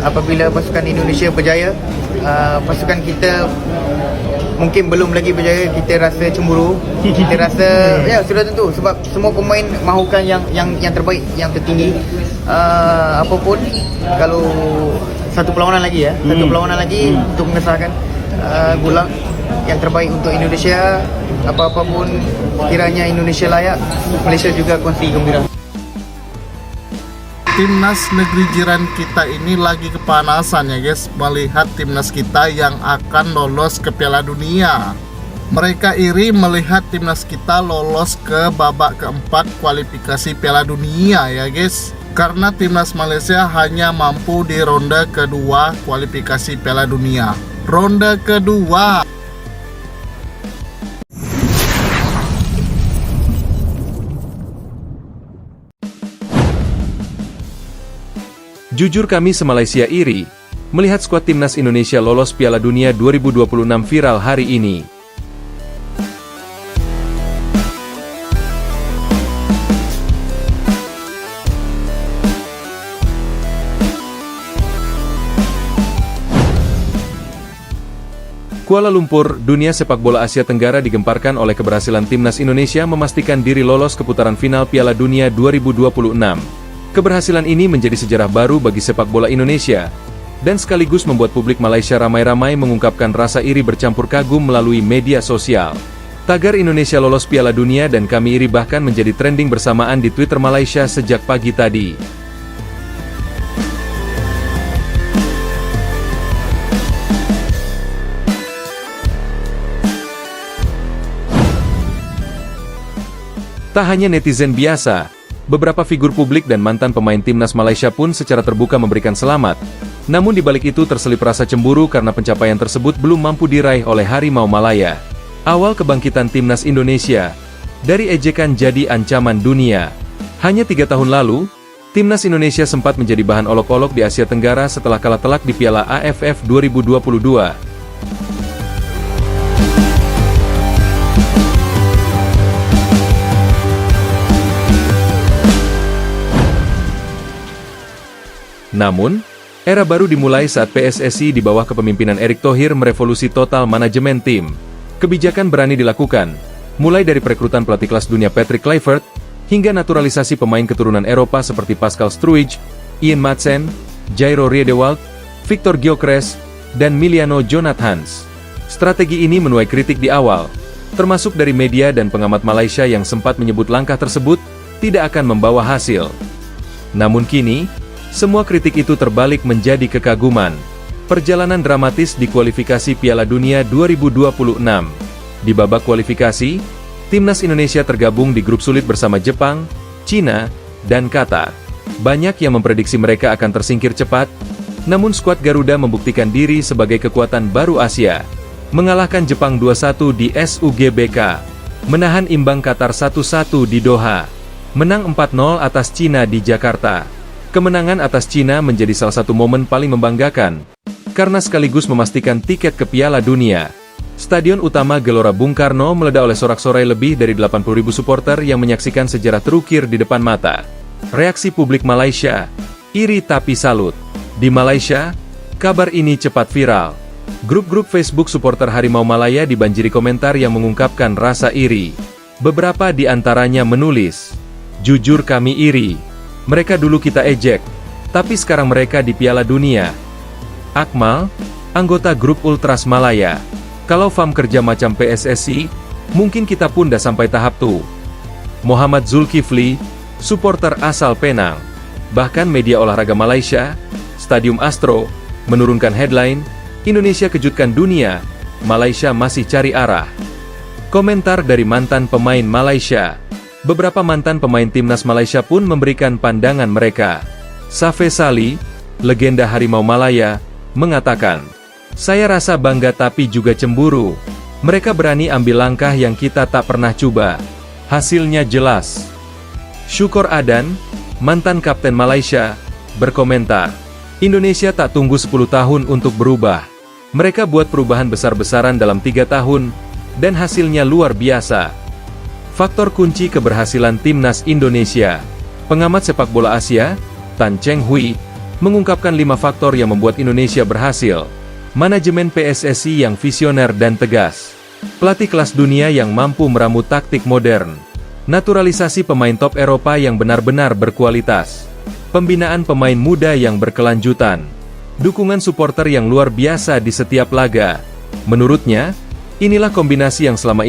apabila pasukan Indonesia berjaya. Pasukan kita mungkin belum lagi berjaya, kita rasa cemburu. Kita rasa ya sudah tentu, sebab semua pemain mahukan yang terbaik, yang tertinggi. Apapun, kalau satu perlawanan lagi untuk mengesahkan gol yang terbaik untuk Indonesia. Apa-apapun kiranya Indonesia layak, Malaysia juga kongsi gembira. Timnas negeri jiran kita ini lagi kepanasan ya guys, melihat timnas kita yang akan lolos ke Piala Dunia. Mereka iri melihat timnas kita lolos ke babak keempat kualifikasi Piala Dunia ya guys, karena timnas Malaysia hanya mampu di ronde kedua kualifikasi Piala Dunia. Ronde kedua. Jujur kami se-Malaysia iri melihat skuad timnas Indonesia lolos Piala Dunia 2026 viral hari ini. Kuala Lumpur, dunia sepak bola Asia Tenggara digemparkan oleh keberhasilan timnas Indonesia memastikan diri lolos ke putaran final Piala Dunia 2026. Keberhasilan ini menjadi sejarah baru bagi sepak bola Indonesia, dan sekaligus membuat publik Malaysia ramai-ramai mengungkapkan rasa iri bercampur kagum melalui media sosial. Tagar Indonesia lolos Piala Dunia dan kami iri bahkan menjadi trending bersamaan di Twitter Malaysia sejak pagi tadi. Tak hanya netizen biasa, beberapa figur publik dan mantan pemain timnas Malaysia pun secara terbuka memberikan selamat. Namun di balik itu terselip rasa cemburu karena pencapaian tersebut belum mampu diraih oleh Harimau Malaya. Awal kebangkitan timnas Indonesia dari ejekan jadi ancaman dunia. Hanya 3 tahun lalu, timnas Indonesia sempat menjadi bahan olok-olok di Asia Tenggara setelah kalah telak di Piala AFF 2022. Namun, era baru dimulai saat PSSI di bawah kepemimpinan Erick Thohir merevolusi total manajemen tim. Kebijakan berani dilakukan, mulai dari perekrutan pelatih kelas dunia Patrick Kluivert, hingga naturalisasi pemain keturunan Eropa seperti Pascal Struijk, Ian Madsen, Jairo Riedewald, Victor Gyökeres, dan Miliano Jonathans. Strategi ini menuai kritik di awal, termasuk dari media dan pengamat Malaysia yang sempat menyebut langkah tersebut tidak akan membawa hasil. Namun kini, semua kritik itu terbalik menjadi kekaguman. Perjalanan dramatis di kualifikasi Piala Dunia 2026. Di babak kualifikasi, timnas Indonesia tergabung di grup sulit bersama Jepang, Cina, dan Qatar. Banyak yang memprediksi mereka akan tersingkir cepat, namun skuad Garuda membuktikan diri sebagai kekuatan baru Asia. Mengalahkan Jepang 2-1 di SUGBK, menahan imbang Qatar 1-1 di Doha, menang 4-0 atas Cina di Jakarta. Kemenangan atas Cina menjadi salah satu momen paling membanggakan, karena sekaligus memastikan tiket ke Piala Dunia. Stadion utama Gelora Bung Karno meledak oleh sorak-sorai lebih dari 80.000 supporter yang menyaksikan sejarah terukir di depan mata. Reaksi publik Malaysia, iri tapi salut. Di Malaysia, kabar ini cepat viral. Grup-grup Facebook supporter Harimau Malaya dibanjiri komentar yang mengungkapkan rasa iri. Beberapa di antaranya menulis, "Jujur kami iri. Mereka dulu kita ejek, tapi sekarang mereka di Piala Dunia." Akmal, anggota grup Ultras Malaya, "Kalau FAM kerja macam PSSI, mungkin kita pun dah sampai tahap tuh." Muhammad Zulkifli, supporter asal Penang. Bahkan media olahraga Malaysia, Stadium Astro, menurunkan headline, "Indonesia kejutkan dunia, Malaysia masih cari arah." Komentar dari mantan pemain Malaysia. Beberapa mantan pemain timnas Malaysia pun memberikan pandangan mereka. Safe Sali, legenda Harimau Malaya, mengatakan, "Saya rasa bangga tapi juga cemburu. Mereka berani ambil langkah yang kita tak pernah coba. Hasilnya jelas." Syukur Adan, mantan kapten Malaysia, berkomentar, "Indonesia tak tunggu 10 tahun untuk berubah. Mereka buat perubahan besar-besaran dalam 3 tahun, dan hasilnya luar biasa." Faktor kunci keberhasilan timnas Indonesia. Pengamat sepak bola Asia, Tan Cheng Hui, mengungkapkan 5 faktor yang membuat Indonesia berhasil. Manajemen PSSI yang visioner dan tegas. Pelatih kelas dunia yang mampu meramu taktik modern. Naturalisasi pemain top Eropa yang benar-benar berkualitas. Pembinaan pemain muda yang berkelanjutan. Dukungan supporter yang luar biasa di setiap laga. Menurutnya, inilah kombinasi yang selama ini